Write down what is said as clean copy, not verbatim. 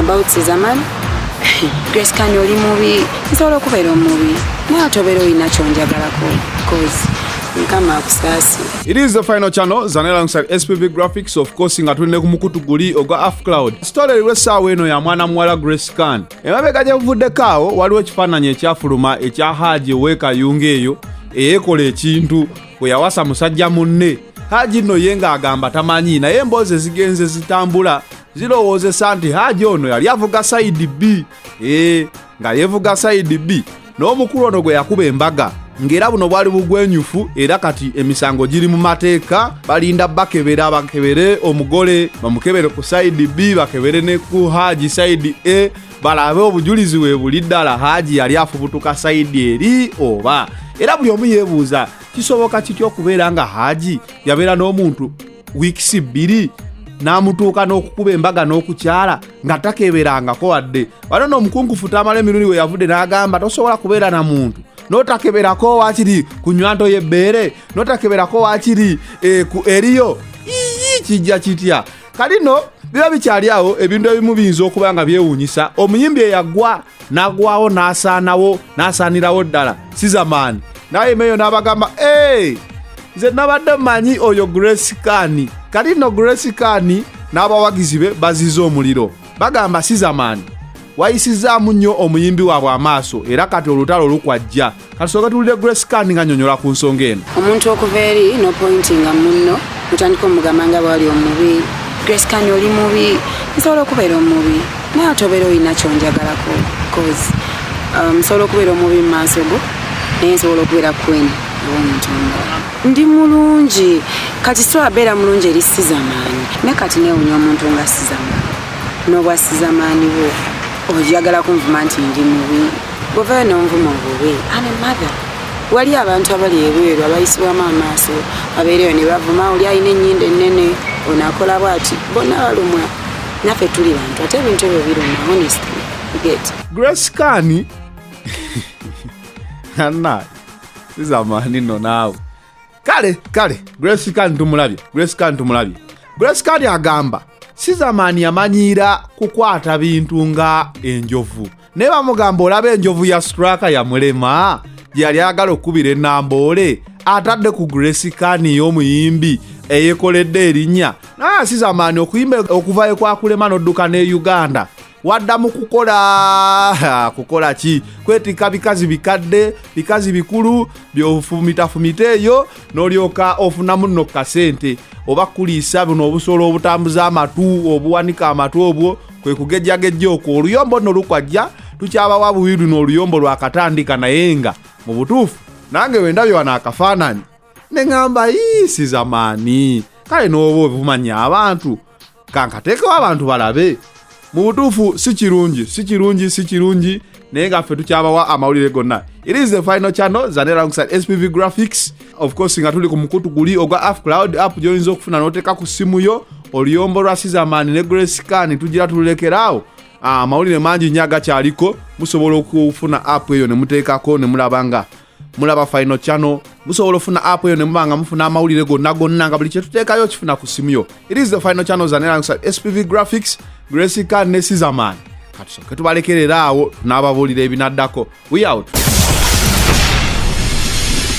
about Sizamani. Grace Khan oli mubi, nsobola okubeera omubi. Naye ate obeera olina kyonjagalako. Cause nkama akusasi. It is the final channel, Zanella alongside SPV Graphics, of course nga tulina ku mukutu guli ogwa Afcloud. Story lw'essaawa eno ya mwana muwala Grace Khan. Emabega gye buvuddeko waliwo ekifaananyi ekyafuluma ekya Haji ow'ekayunga eyo eyekola ekintu bwe yawasa musajja munne. Haji nno ye ng'agamba tamanyi naye emboozi ezigenze zitambula zirowoozesa nti Haji ono yali avuga side B. Nga yevuga side B. N'omukulu ono gwe yakuba embaga. Ngera buno bwali bugwenyufu era kati emisango giri mu mateeka balinda bakebere omugole bamukebere ku side B bakebere ne ku Haji side A balabe obujulizi we buliddala Haji yali afubutuka side eri oba era buli omu yeebuuza kisoboka kityo okubeera nga Haji yabeera n'omuntu weeks 2 n'amutuuka n'okukuba embaga n'okukyala nga takeberangako wadde wano n'omukunkufu tamala emirundi we yavudde n'agamba tosobola kubeera na muntu notakeberako wakiri ku nywanto y'ebbeere notakeberako wakiri ku eriyo kijja kitya kalino biba bikyali awo ebintu ebimu biyinza okuba nga byewuunyisa omuyimbi eyagwa n'agwawo n'asaanirawo ddala Sizamani naye meyo n'abagamba nze nabadde mmanyi oyo Grace Khan kalino Grace Khan n'abawagizi be baziza omuliro bagamba Sizamani wayisizaamu nnyo omuyimbi waabwe amaaso era kati olutalo lukwajja kasooka tulire Grace Khan nga nnyonnyola ku nsonga eno omuntu okuva eri no pointinga munno mutandika omugamba nga bwali omubi Grace Khan oli mubi nsobola okubeera omubi naye ate obeera olina kyonjagalako cause nsobola okubeera omubi mu maaso go naye nsobola okubeera kwene omuntu ndi mulungi kati siwabeera mulungi eri Sizamani naye kati neewunya omuntu nga Sizamani n'obwa Sizamani bwo ojagala kunvuma nti ndi mubi bw'ovaayo n'onvuma obubi I'm a mother wali abantu abali ebweru abayisibwamu amaaso abeereyo ne bavuma oli alina ennyindo ennene onaakola bw'ati bonna balumwa naffe tuli bantu ate ebintu ebyo biruma honestly get Grace Khan anna Sizamani nno naawe kale Grace Khan tumulabye Grace Khan agamba Sizamani yamanyiira kukwata bintu nga enjovu naye bamugamba olaba enjovu ya Straka ya mulema yali agala okubira ennamboole atadde ku Grace Khan y'omuyimbi eyekoledde erinnya naye Sizamani okuyimba okuvaayo kwa kulema n'odduka ne Uganda waddamu kukola ki kwetika bikazi bikadde bikazi bikulu byofumita eyo n'olyoka ofunamu nno kasente oba kuliisa buno obusolo obutambuza amatu obuwanika amatu obwo kwe kugejjagejja okwo oluyombo nno lukwajja tukyabawa buwiru n'oluyombo lwakatandika naye nga mu butuufu nange wendabye wano akafaananyi ne ŋŋamba Sizamani kale n'oba obumanya abantu kankateekewo abantu balabe mu butuufu si kirungi naye nga ffe tukyabawa amawulire gonna. It is the final channel, Zanella alongside SPV Graphics. Of course nga tuli ku mukutu guli ogwa Afcloud app gy'oyinza okufuna n'oteeka ku ssimu yo oluyombo lwa Sizamani ne Grace Khan tugira tulekeraawo amawulire mangi nnyo agakyaliko musobola okufuna app eyo ne muteekako ne mulaba final channel musobola ofuna app eyo ne mubanga mufuna amawulire gonna nga buli kye tuteekayo kifuna ku ssimu yo. It is the final channel, Zanella alongside SPV Graphics, Grace Khan ne Sizamani kati soke tubalekerera awo tunaababuulira ebinaddako. We out.